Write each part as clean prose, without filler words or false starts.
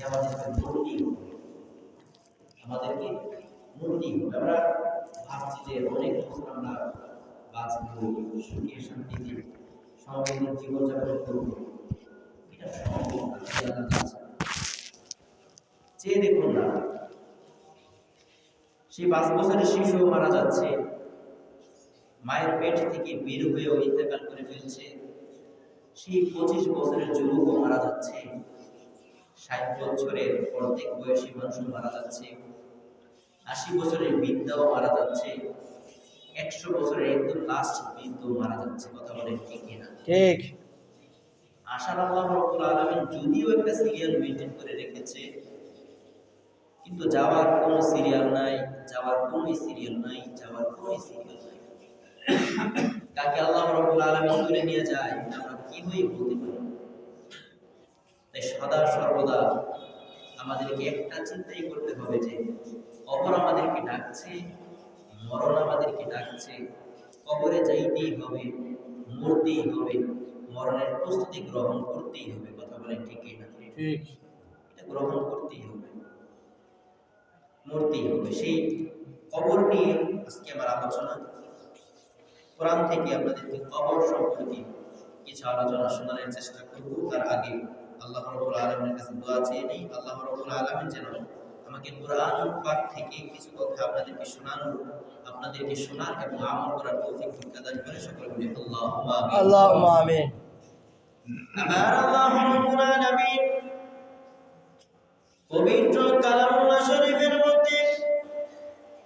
যে আমাদেরকে মূর্তি হবে, আমাদেরকে মূর্তি হবে। আমরা ভাবছি যে অনেক বছর আমরা বাঁচবো, সুখে শান্তিতে সমৃদ্ধ জীবনযাপন করবো, এটা সম্ভব না। চেয়ে দেখুন না, সেই 5 বছরের শিশু মারা যাচ্ছে, মায়ের পেট থেকে বের হয়েও ইন্তেকাল করে ফেলছে। সেই 25 বছরের যুবকও মারা যাচ্ছে, 60 বছরের অর্ধেক বয়সী মানুষ মারা যাচ্ছে, 80 বছরের বৃদ্ধাও মারা যাচ্ছে, 100 বছরের একদম লাস্ট বৃদ্ধ মারা যাচ্ছে। কথা বলেন ঠিক কিনা? ঠিক। আশা আল্লাহ রাব্বুল আলামিন যদিও একটা সিরিয়াল মেইনটেইন করে রেখেছে, কিন্তু যাওয়ার কোনো সিরিয়াল নাই, যাওয়ার কোনো সিরিয়াল নাই, যাওয়ার কোনো সিরিয়াল নাই। কাকে আল্লাহ রাব্বুল আলামিন তুলে নিয়ে যায় আমরা কিভাবে বলতে পারি? তাই সদা সর্বদা আমাদেরকে একটা চিন্তাই করতে হবে যে কবর আমাদেরকে ডাকছে, মরণ আমাদেরকে ডাকছে, কবরে যাইতেই হবে, মরতেই হবে, মরণের প্রস্তুতি গ্রহণ করতেই হবে। কথা বলেন ঠিক না? ঠিক। এটা গ্রহণ করতেই হবে, মরতেই হবে। সেই কবর নিয়ে আজকে আমার আলোচনা। কোরআন থেকে আপনাদেরকে কবর সম্পর্কে কিছু আলোচনা শোনানোর চেষ্টা করব। তার আগে আল্লাহ রাব্বুল আলামিনের কাছে দোয়া চেয়ে নেই, আল্লাহ রাব্বুল আলামিন যেন আমাকে কোরআন পাক থেকে কিছু কথা আপনাদেরকে শোনার এবং আমল করার তৌফিক দান করে। সকলে বলি আল্লাহুম্মা আমিন। আল্লাহুম্মা আমিন। আমার আল্লাহ রাব্বুল আলামিন পবিত্র কালামুল্লাহ শরীফের মধ্যে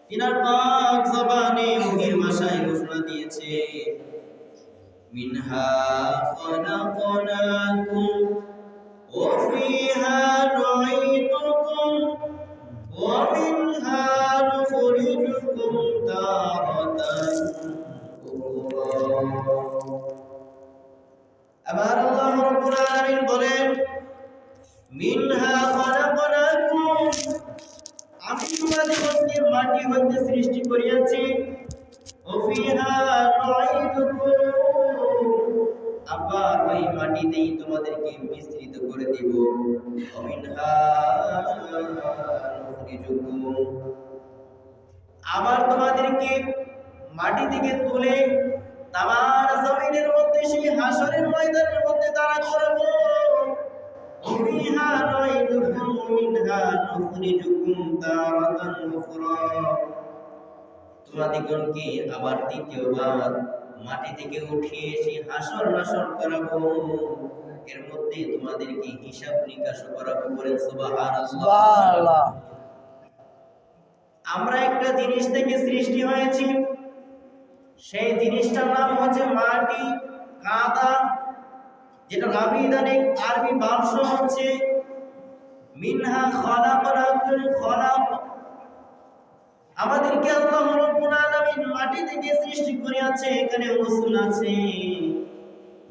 তিনার পাক জবানে মুহির ভাষায় ঘোষণা দিয়েছে, মিনহা খলাকনাকুম ওয়া ফিহা নুঈদুকুম ওয়া মিনহা নুখরিজুকুম তারাতান উখরা। আবার আল্লাহ রাব্বুল আলামিন বলেন, মিনহা খলাকনাকুম, আমি তোমাদেরকে মাটি হইতে সৃষ্টি করিয়াছি, ওয়া ফিহা নুঈদুকুম, আবার ওই মাটিতেই তোমাদেরকে মিশ্রিত করে দিব, ওয়া মিনহা নুখরিজুকুম, আবার তোমাদেরকে মাটি থেকে তুলে তামার জমিনের মধ্যে সেই হাসরের ময়দানের মধ্যে দাঁড়া করাবো, মিনহা নুঈদুকুম মিনহা নুখরিজুকুম তারাতান উখরা, তোমাদিগকে আবার দ্বিতীয়বার মাটি থেকে উঠিয়ে সেই হাসর নাসর করাবো, এর মধ্যে তোমাদেরকে হিসাব নিকাশ করাবো। বলেন সুবহানাল্লাহ। সুবহানাল্লাহ। আমরা একটা জিনিস থেকে সৃষ্টি হয়েছি, সেই জিনিসটার নাম হচ্ছে মাটি, কাদা, যেটা আরবি ভাষ্য হচ্ছে মিনহা খলাকনাকুম খলাক, আমাদেরকে আল্লাহ রাব্বুল আলামিন মাটি থেকে সৃষ্টি করিয়াছে। এখানে উসুল আছে,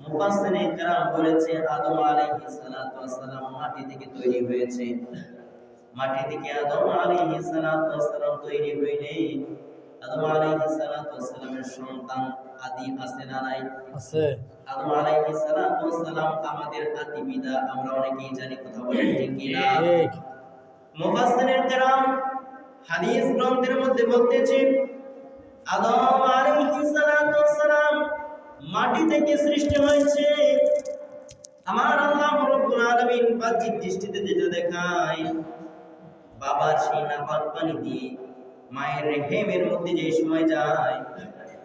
মুফাসসিরিন কেরাম বলেছে আদম আলাইহিস সালাতু ওয়াস সালাম মাটি থেকে তৈরি হয়েছে। মাটি থেকে আদম আলাইহিস সালাতু ওয়াস সালাম তৈরি হইলেন। আদম আলাইহিস সালাতু ওয়াস সালামের সন্তান আদি আছে না নাই? আছে। আদম আলাইহিস সালাতু ওয়াস সালাম আমাদের আদি পিতা, আমরা অনেকেই জানি। কথা বলেন ঠিক কি না? ঠিক। মুফাসসিরিন কেরাম হাদিস গ্রন্থের মধ্যে বলতেছে আদম আলাইহিস সালাতু ওয়াস সালাম মাটি থেকে সৃষ্টি হয়েছে। আমার আল্লাহ রাব্বুল আলামিন বাহ্যিক দৃষ্টিতে যেটা দেখায়, বাবার সেই নাপাক পানি দিয়ে মায়ের রেহেমের মধ্যে যে সময় যায়,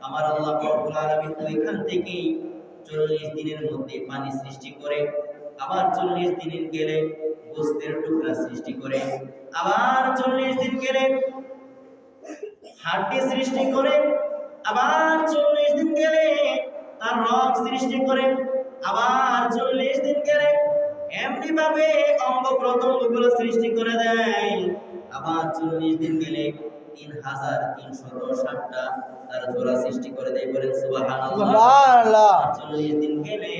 আমার আল্লাহ রাব্বুল আলামিন ওইখান থেকে 40 দিনের মধ্যে পানি সৃষ্টি করে, আবার 40 দিন গেলে গোশতের টুকরা সৃষ্টি করে, আবার 40 দিন গেলে হাড়টি সৃষ্টি করে, আবার 40 দিন গেলে তার রগ সৃষ্টি করে, আবার 40 দিন গেলে এমনি ভাবে অঙ্গ প্রত্যঙ্গগুলো সৃষ্টি করে দেয়, আবার 40 দিন গেলে 3360টা তার জোড়া সৃষ্টি করে দেয়। বলেন সুবহানাল্লাহ। সুবহানাল্লাহ। 40 দিন গেলে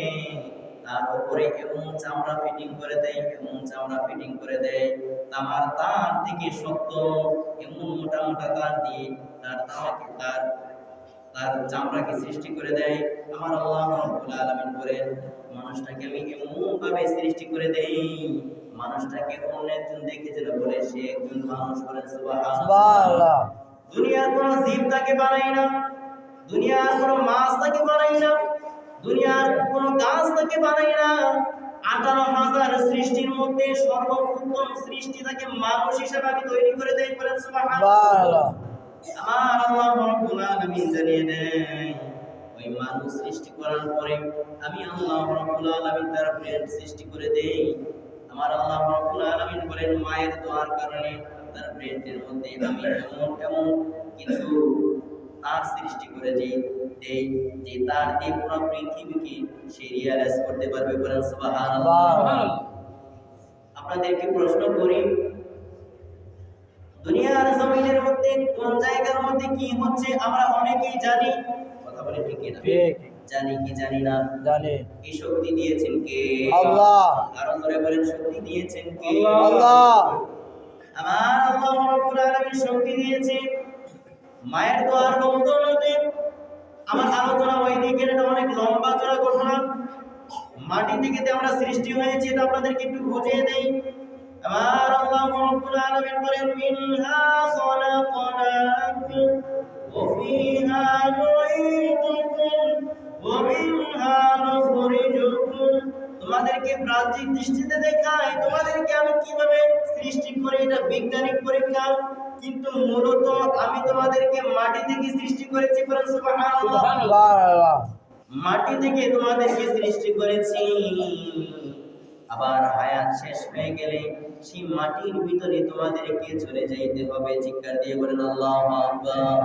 তার উপরে এমন চামড়া ফিটিং করে দেয়, এমন চামড়া ফিটিং করে দেয়, তামার তার থেকে শক্ত এমন মোটা মোটা তার দিয়ে তার চামড়াকে সৃষ্টি করে দেয়। আমার আল্লাহ রাব্বুল আলামিন বলেন, মানুষটাকে আমি এমন ভাবে সৃষ্টি করে দেই, মানুষটাকে অন্য একজন দেখে যেন বলে সে একজন মানুষ, বলেন সুবহানাল্লাহ। সুবহানাল্লাহ। দুনিয়ার কোনো জীব তাকে বানাই না, দুনিয়ার কোনো মাছ তাকে বানাই না, দুনিয়ার কোনো গাছ তাকে বানাই না। 18,000 সৃষ্টির মধ্যে সর্বোত্তম সৃষ্টি তাকে মানুষ হিসেবে আমি তৈরি করে দেই, বলেন সুবহানাল্লাহ। সুবহানাল্লাহ। আমার আল্লাহ রাব্বুল আলামিন জানিয়ে দেয় ওই মানুষ সৃষ্টি করার পরে আমি আল্লাহ রাব্বুল আলামিন তার ব্রেন সৃষ্টি করে দেই। আমার আল্লাহ রাব্বুল আলামিন বলেন মায়ের দোয়ার কারণে তার ব্রেনের মধ্যে আমি এমন কিছু তার সৃষ্টি করে দেই যে তার এই পুরো পৃথিবীকে সে রিয়ালাইজ করতে পারবে, বলেন সুবহানাল্লাহ। আপনাদেরকে প্রশ্ন করি, দুনিয়ার জমিনের মধ্যে কোন জায়গার মধ্যে কি হচ্ছে আমরা অনেকেই জানি, কথা বলে ঠিক না? ঠিক। জানি কি জানি না? জানি। এই শক্তি দিয়েছেন কে? আল্লাহ। আরো জোরে বলেন, শক্তি দিয়েছেন কে? আল্লাহ। আমার আল্লাহ রাব্বুল আলামিন শক্তি দিয়েছে মায়ের দোয়ার বদৌলতে। আমার আলোচনা ওইদিকে, এটা অনেক লম্বা চড়া ঘটনা। মাটি থেকে যে আমরা সৃষ্টি হয়েছি এটা আপনাদেরকে একটু বুঝিয়ে দেই। আমার আল্লাহ রাব্বুল আলামিন বলেন মিনহা খলাকনাকুম ওয়া ফিহা নুঈদুকুম ওয়া মিনহা নুখরিজুকুম। তোমাদেরকে বাহ্যিক দৃষ্টিতে দেখায় তোমাদেরকে আমি কিভাবে সৃষ্টি করি, এটা বৈজ্ঞানিক পরীক্ষা, কিন্তু মূলত আমি তোমাদেরকে মাটি থেকে সৃষ্টি করেছি, বলেন সুবহানাল্লাহ। সুবহানাল্লাহ। মাটি থেকে তোমাদেরকে সৃষ্টি করেছি। আবার হায়াত শেষ হয়ে গেলে সেই মাটির ভিতরে তোমাদেরকে চলে যাইতে হবে। চিৎকার দিয়ে বলেন আল্লাহু আকবার।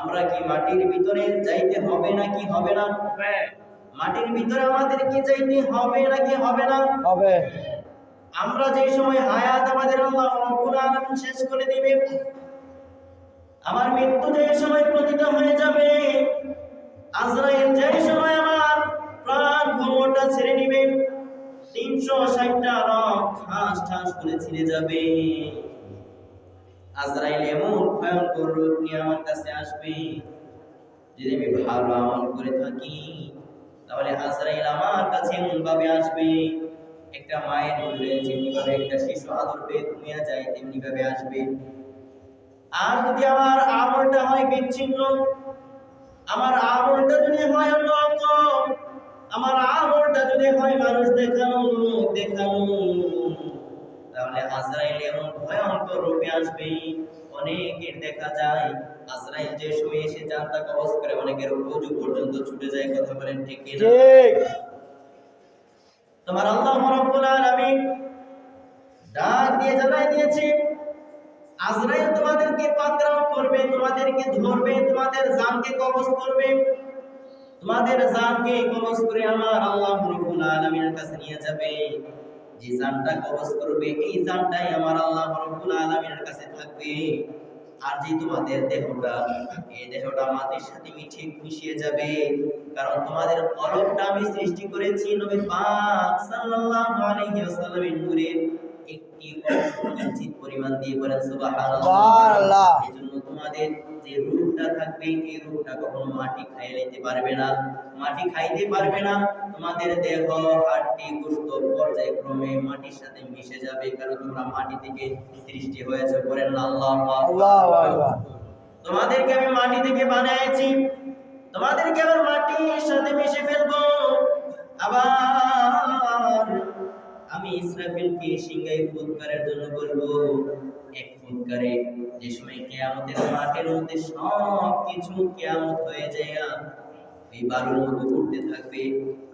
আমরা কি মাটির ভিতরে যাইতে হবে নাকি হবে না? মাটির ভিতরে আমাদেরকে যাইতে হবে নাকি হবে না? হবে। আমরা যে সময় হায়াত আমাদের আল্লাহ রাব্বুল আলামিন শেষ করে দিবে, আমার মৃত্যু যে সময় পতিত হয়ে যাবে, আজরাইল যে সময় আমার প্রাণ ভ্রমণটা ছেড়ে নিবে, 360টা রক ঠাস ঠাস করে ছিঁড়ে যাবে। আজরাইল এমন ভয়ঙ্কর রূপ নিয়ে আমার কাছে আসবে, যদি আমি ভালো আমল করে থাকি তাহলে আজরাইল আমার কাছে এমন ভাবে আসবে, একটা মায়ের কোলে যেমনি ভাবে একটা শিশু আদর পেয়ে ঘুমিয়ে যায় তেমনি ভাবে আসবে। আর যদি আমার আমলটা হয় বিচ্ছিন্ন, আমার আমলটা যদি হয় অন্যরকম, আমার আমলটা যদি হয় মানুষ দেখানো তাহলে আজরাইল এমন ভয়ঙ্কর রূপে আসবে। অনেকের দেখা যায় আজরাইল যে সময় এসে জানটা কবজ করে অনেকের ওযু পর্যন্ত ছুটে যায়, কথা বলেন ঠিক কি না? ঠিক। তোমার আল্লাহ রাব্বুল আলামিন ডাক দিয়ে জানাই দিয়েছে আজরাইল তোমাদেরকে পাকড়াও করবে, তোমাদেরকে ধরবে, তোমাদের জানকে কবজ করবে, তোমাদের জানকে কবজ করে আমার আল্লাহ রাব্বুল আলামিনের কাছে নিয়ে যাবে। যে জানটা কবজ করবে এই জানটাই আমার আল্লাহ রাব্বুল আলামিনের কাছে থাকবে। আর যে তোমাদের দেহটা, এই দেহটা মাটির সাথে মিশিয়ে যাবে, কারণ তোমাদের কলবটা আমি সৃষ্টি করেছি নবী পাক সাল্লাল্লাহু আলাইহি ওয়াসাল্লামের নূরের একটি কিঞ্চিত পরিমাণ দিয়ে, বলেন সুবহানাল্লাহ। এজন্য তোমাদের যে রূহটা থাকবে এই রূহটা কখনো মাটি খাইয়ে নিতে পারবে না, মাটি খাইতে পারবে না। তোমাদের দেহ হাড়টি গোশত পর্যায়ক্রমে মাটির সাথে মিশে যাবে, কারণ তোমরা মাটি থেকে সৃষ্টি হয়েছে, বলেন আল্লাহু আকবার। তোমাদেরকে আমি মাটি থেকে বানিয়েছি, তোমাদেরকে আবার মাটির সাথে মিশে ফেলবো। আবার আমি ইসরাফিলকে সিংহায় ফুৎকারের জন্য বলবো, এক ফুৎকারে যে সময় কিয়ামতের মাঠের মধ্যে সব কিছু কিয়ামত হয়ে যায়, এই বালুর মতো উঠতে থাকবে।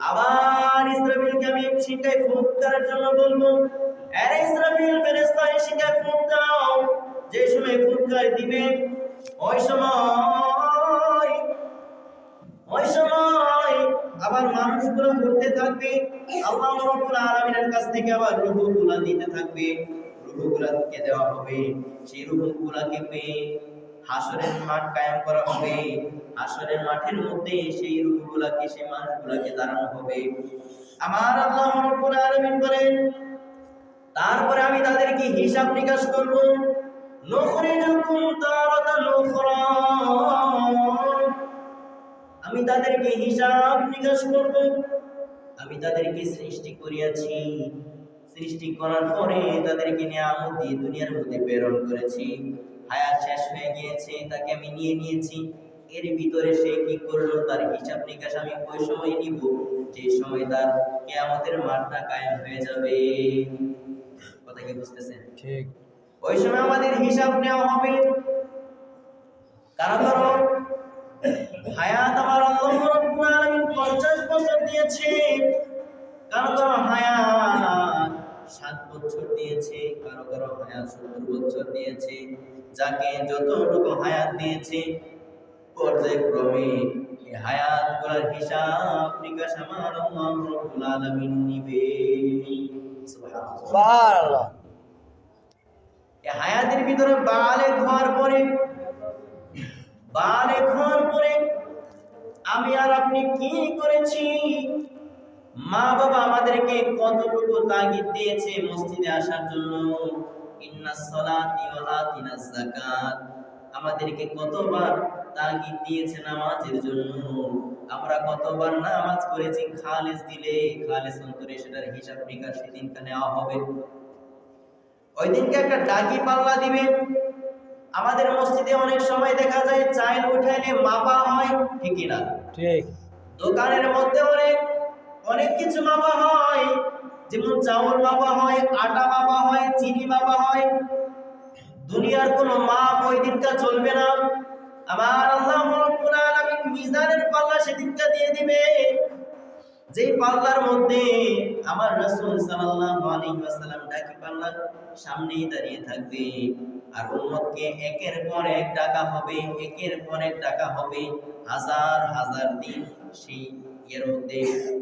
আবার ইসরাফিলকে আমি সিংহায় ফুৎকারের জন্য বলবো, আরে ইসরাফিল ফেরেশতা সিংহায় ফুৎ দাও। যে সময় ফুৎকার দিবে ওই সময় আবার মানুষগুলো ঘুরতে থাকবে, আল্লাহ রাব্বুল আলামিনের কাছ থেকে আবার রূহগুলো দিতে থাকবে, রূহগুলোকে দেওয়া হবে। সেই রূহগুলোকে পেয়ে হাসরের মাঠ কায়েম করা হবে, হাসরের মাঠের মধ্যে সেই রূহগুলোকে, সেই মানুষগুলোকে দাঁড়ানো হবে। আমার আল্লাহ রাব্বুল আলামিন বলেন, তারপরে আমি তাদেরকে হিসাব নিকাশ করব। নুখরিজুকুম তারাতান উখরা, আমি তাদেরকে হিসাব নিকাশ করব। আমি তাদেরকে সৃষ্টি করিয়াছি, সৃষ্টি করার পরে তাদেরকে নিয়ামত দিয়ে দুনিয়ার মধ্যে প্রেরণ করেছি। হায়াত শেষ হয়ে গিয়েছে, তাকে আমি নিয়ে নিয়েছি। এর ভিতরে সে কি করলো তার হিসাব নিকাশ আমি ওই সময় নিব, যে সময় তার কিয়ামতের মাঠটা কায়েম হয়ে যাবে। কথা কি বুঝতেছেন? ঠিক। ওই সময় আমাদের হিসাব নেওয়া হবে। কারণ হায়াত আমার আল্লাহ রাব্বুল আলামিন 50 বছর দিয়েছে, কারো হায়াত 7 বছর দিয়েছে, কারো হায়াত 70 বছর দিয়েছে। যাকে যতটুকু হায়াত দিয়েছে পর্যায়ক্রমে এই হায়াতগুলোর হিসাব নিকাশ আমার আল্লাহ রাব্বুল আলামিন নিবে। সুবহানাল্লাহ। সুবহানাল্লাহ। এই হায়াতের ভিতরে বালেগ হওয়ার পরে আমি আর আপনি কি করেছি? মা বাবা আমাদেরকে কতটুকু তাগিদ দিয়েছে মসজিদে আসার জন্য। ইন্নাস সালাতি ওয়া আতিনাজ যাকাত, আমাদেরকে কতবার তাগিদ দিয়েছে নামাজের জন্য। আমরা কতবার নামাজ পড়েছি খালেস দিলে, খালেস অন্তরে সেটার হিসাব নিকাশ সেদিনকে নেওয়া হবে। ওই দিনকে একটা ডাকি পাল্লা দিবে। আমাদের মসজিদে অনেক সময় দেখা যায় চাইল উঠাইলে মাপা হয়, ঠিক না? ঠিক। দোকানের মধ্যে অনেক কিছু মাপা হয়, যেমন চাউল মাপা হয়, আটা মাপা হয়, চিনি মাপা হয়। দুনিয়ার কোনো মাপ ওই দিনটা চলবে না। আমার আল্লাহ রাব্বুল আলামিন মিজানের পাল্লা সেদিনটা দিয়ে দিবে, যেই পাল্লার মধ্যে আমার রাসূল সাল্লাল্লাহু আলাইহি ওয়াসাল্লাম ডাকি পাল্লার সামনেই দাঁড়িয়ে থাকবে। আর উম্মতকে একের পর এক ডাকা হবে, একের পর এক ডাকা হবে। হাজার হাজার দিন সেই এর মধ্যে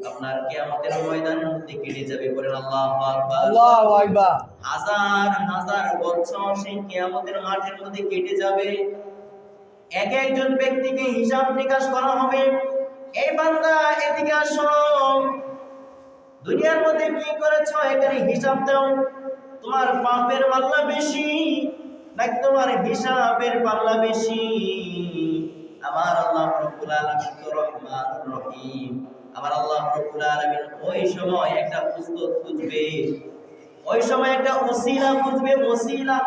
আপনার কিয়ামতের ময়দানের মধ্যে কেটে যাবে। বলেন আল্লাহু আকবার। আল্লাহু আকবার। হাজার হাজার বছর সেই কিয়ামতের মাঠের মধ্যে কেটে যাবে। এক একজন ব্যক্তিকে হিসাব নিকাশ করা হবে। এই বান্দা এদিকে আসো, দুনিয়ার মধ্যে কি করেছো এখানে হিসাব দাও। তোমার পাপের পাল্লা বেশি নাকি তোমার হিসাবের পাল্লা বেশি? আমার আল্লাহ রাব্বুল আলামিন তো রহমানুর রহিম। আমার আল্লাহ রাব্বুল আলামিন ওই সময় একটা উসলত খুঁজবে, ওই সময় একটা ওসিলা খুঁজবে। ওসিলা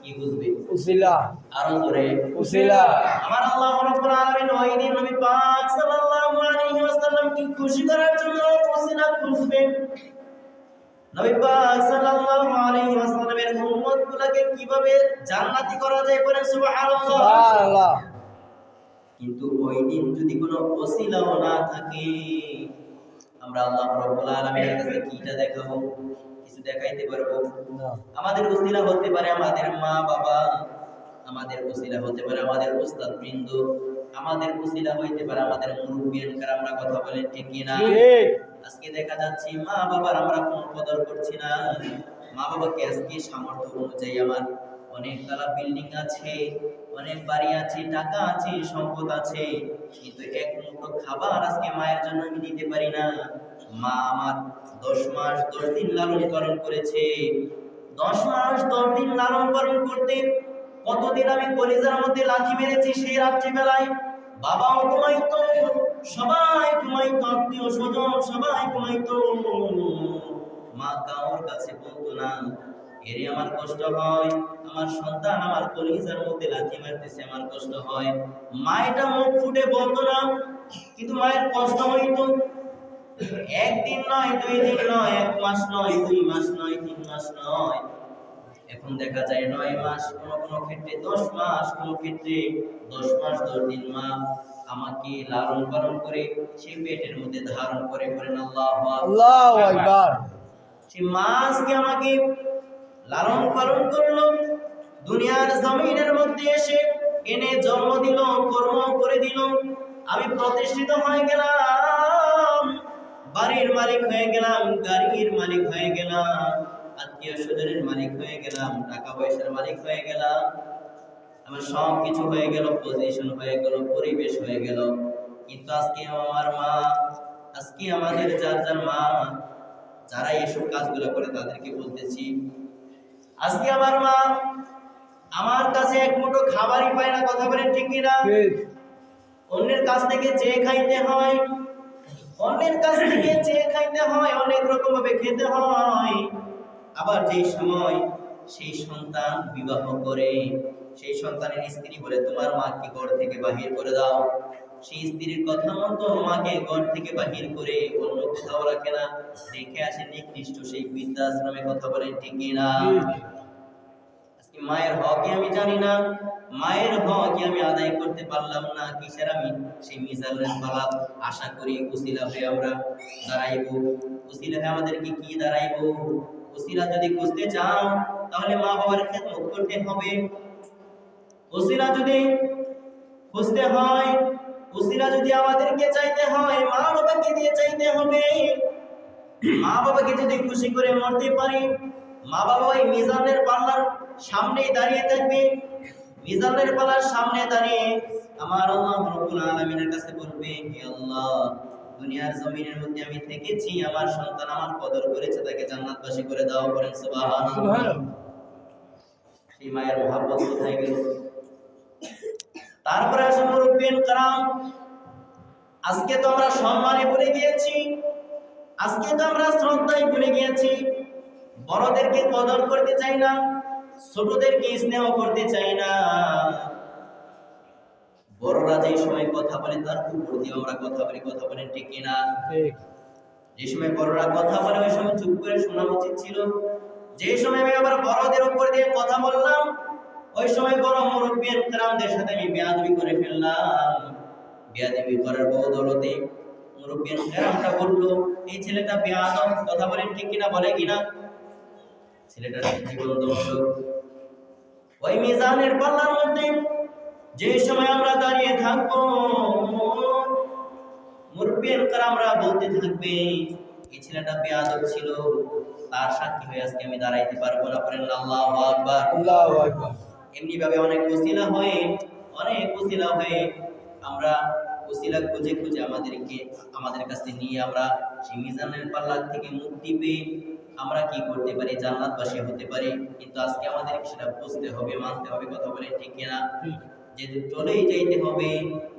কি খুঁজবে? উসিলা। আরো জোরে উসিলা। আমার আল্লাহ রাব্বুল আলামিন ওই দিন নবী পাক সাল্লাল্লাহু আলাইহি ওয়াসাল্লামকে খুশি করার জন্য ওসিলা খুঁজবে। নবী পাক সাল্লাল্লাহু আলাইহি ওয়াসাল্লামের উম্মতগুলোকে কিভাবে জান্নাতি করা যায় বলেন সুবহানাল্লাহ। সুবহানাল্লাহ। কিন্তু ওই দিন যদি কোনো ওসিলাও না থাকে, আমরা আল্লাহ রাব্বুল আলামিনের কাছে কিটা দেখাবো? কিছু দেখাইতে পারবো না। আমাদের ওসিলা হতে পারে আমাদের মা বাবা, আমাদের ওসিলা হতে পারে আমাদের উস্তাদ বৃন্দ, আমাদের ওসিলা হইতে পারে আমাদের মুরব্বিয়ান। আমরা কথা বলেন ঠিক কি না? ঠিক। আজকে দেখা যাচ্ছে মা বাবার আমরা কোনো কদর করছি না। মা বাবাকে আজকে সামর্থ্য অনুযায়ী আমার অনেক তালা বিল্ডিং আছে, অনেক বাড়ি আছে, টাকা আছে, সম্পদ আছে, কিন্তু এক মুঠো খাবার আজকে মায়ের জন্য আমি দিতে পারি না। মা আমার 10 মাস 10 দিন লালন পালন করেছে। 10 মাস 10 দিন লালন পালন করতে কতদিন আমি কলিজার মধ্যে লাথি মেরেছি সেই রাত্রিবেলায়। বাবাও ঘুমাইতো, সবাই ঘুমাইতো, আত্মীয় স্বজন সবাই ঘুমাইতো। মা কাউর কাছে বলতো না এরে আমার কষ্ট হয়, আমার সন্তান আমার কলিজার মধ্যে লাথি মারতেছে, আমার কষ্ট হয়। মা এটা মুখ ফুটে বলতো না, কিন্তু মায়ের কষ্ট হইতো। একদিন নয়, 2 দিন নয়, 1 মাস নয়, 2 মাস নয়, 3 মাস নয়, এখন দেখা যায় 9 মাস, কোনো ক্ষেত্রে 10 মাস, কোনো ক্ষেত্রে 10 মাস 10 দিন মা আমাকে লালন পালন করে সেই পেটের মধ্যে ধারণ করে। বলেন আল্লাহু আকবার। আল্লাহু আকবার। সেই মা আজকে আমাকে লালন পালন করলো, দুনিয়ার জমিনের মধ্যে এসে এনে জন্ম দিল, কর্ম করে দিল, আমি প্রতিষ্ঠিত হয়ে গেলাম, বাড়ির মালিক হয়ে গেলাম, গাড়ির মালিক হয়ে গেলাম, আত্মীয় স্বজনের মালিক হয়ে গেলাম, টাকা পয়সার মালিক হয়ে গেলাম, আমার সব কিছু হয়ে গেল, পজিশন হয়ে গেল, পরিবেশ হয়ে গেল। কিন্তু আজকে আমার মা, আজকে আমাদের যার যার মা যারা এসব কাজগুলো করে তাদেরকে বলতেছি, আজকে আমার মা আমার কাছে এক মুঠো খাবারই পায় না। কথা বলেন ঠিক কিনা? ঠিক। অন্যের কাছ থেকে চেয়ে খাইতে হয়। অন্যের কাছ থেকে চেয়ে খাইতে হয়, অনেক রকম ভাবে খেতে হয়। আবার যেই সময় সেই সন্তান বিবাহ করে, সেই সন্তানের স্ত্রী বলে তোমার মাকে ঘর থেকে বাহির করে দাও, সেই স্ত্রীর কথা মতো মাকে ঘর থেকে বাহির করে অন্য কোথাও রাখে না, রেখে আসে নিকৃষ্ট সেই বৃদ্ধাশ্রমে। কথা বলেন ঠিক কিনা? আজকে মায়ের হকই আমি জানি না, মায়ের হকই আমি আদায় করতে পারলাম না। কিসের আমি সেই মিজানের পালাত আশা করি উসিলা হয়ে আমরা দাঁড়াইবো। উসিলা হয়ে আমাদেরকে কি দাঁড়াইবো? উসিলা যদি খুঁজতে চাও তাহলে মা বাবার খেদমত করতে হবে। উসিলা যদি খুঁজতে হয়, উসিলা যদি আমাদেরকে চাইতে হয়, মা বাবাকে দিয়ে চাইতে হবে। মা বাবাকে যদি খুশি করে মরতে পারি, মা বাবা ওই মিজানের পাল্লার সামনেই দাঁড়িয়ে থাকবে। মিজানের পাল্লার সামনে দাঁড়িয়ে আমার আল্লাহ রাব্বুল আলামিনের কাছে বলবে, হে আল্লাহ, দুনিয়ার জমিনের মধ্যে আমি থেকেছি, আমার সন্তান আমার কদর করেছে, তাকে জান্নাতবাসী করে দাও। বলেন সুবহানাল্লাহ। সেই মায়ের মহব্বত কোথায় গেল? তারপরে আসে মুরব্বিয়ান کرام। আজকে তো আমরা সম্মানে ভুলে গিয়েছি, আজকে তো আমরা শ্রদ্ধায় ভুলে গিয়েছি। বড়দেরকে কদর করতে চাই না, ছোটদেরকে স্নেহ করতে চাই না। বড়রা যে সময় কথা বলে তার উপর দিয়ে আমরা কথা বলি। কথা বলেন ঠিক কিনা? যে সময় বড়রা কথা বলে ওই সময় চুপ করে শোনা উচিত ছিল। যে সময় আমি আবার বড়দের উপর দিয়ে কথা বললাম, ওই সময় বড় মুরব্বিয়ান کرامদের সাথে আমি বেয়াদবি করে ফেললাম। বেয়াদবি করার বদৌলতে মুরব্বিয়ান کرامটা বললো, এই ছেলেটা বেয়াদব। কথা বলেন ঠিক কিনা? বলে কিনা? ছেলেটার জীবন ধ্বংস। ওই মিজানের পাল্লার মধ্যে যে সময় আমরা দাঁড়িয়ে থাকবো, মুরব্বিয়ান کرامরা বলতে থাকবে, এই ছেলেটা বেয়াদব ছিল, তার সাক্ষী হয়ে আজকে আমি দাঁড়াইতে পারবো না। বলেন আল্লাহু আকবার। আল্লাহু আকবার। এমনি ভাবে অনেক ওসিলা হয়ে আমরা ওসিলা খুঁজে খুঁজে আমাদের কাছে নিয়ে আমরা সেই মিজানের পাল্লা থেকে মুক্তি পেয়ে আমরা কি করতে পারি? জান্নাতবাসী হতে পারি। কিন্তু আজকে আমাদের সেটা বুঝতে হবে, মানতে হবে। কথা বলেন ঠিক কিনা? যে চলেই যাইতে হবে,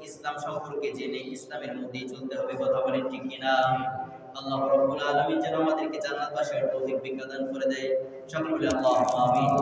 ইসলাম সম্পর্কে জেনে ইসলামের মধ্যেই চলতে হবে। কথা বলেন ঠিক কিনা? আল্লাহ রাব্বুল আলামিন যেন আমাদেরকে জান্নাতবাসী হওয়ার তৌফিক দান করে দেয়। সকলে বলে আল্লাহুম্মা আমিন।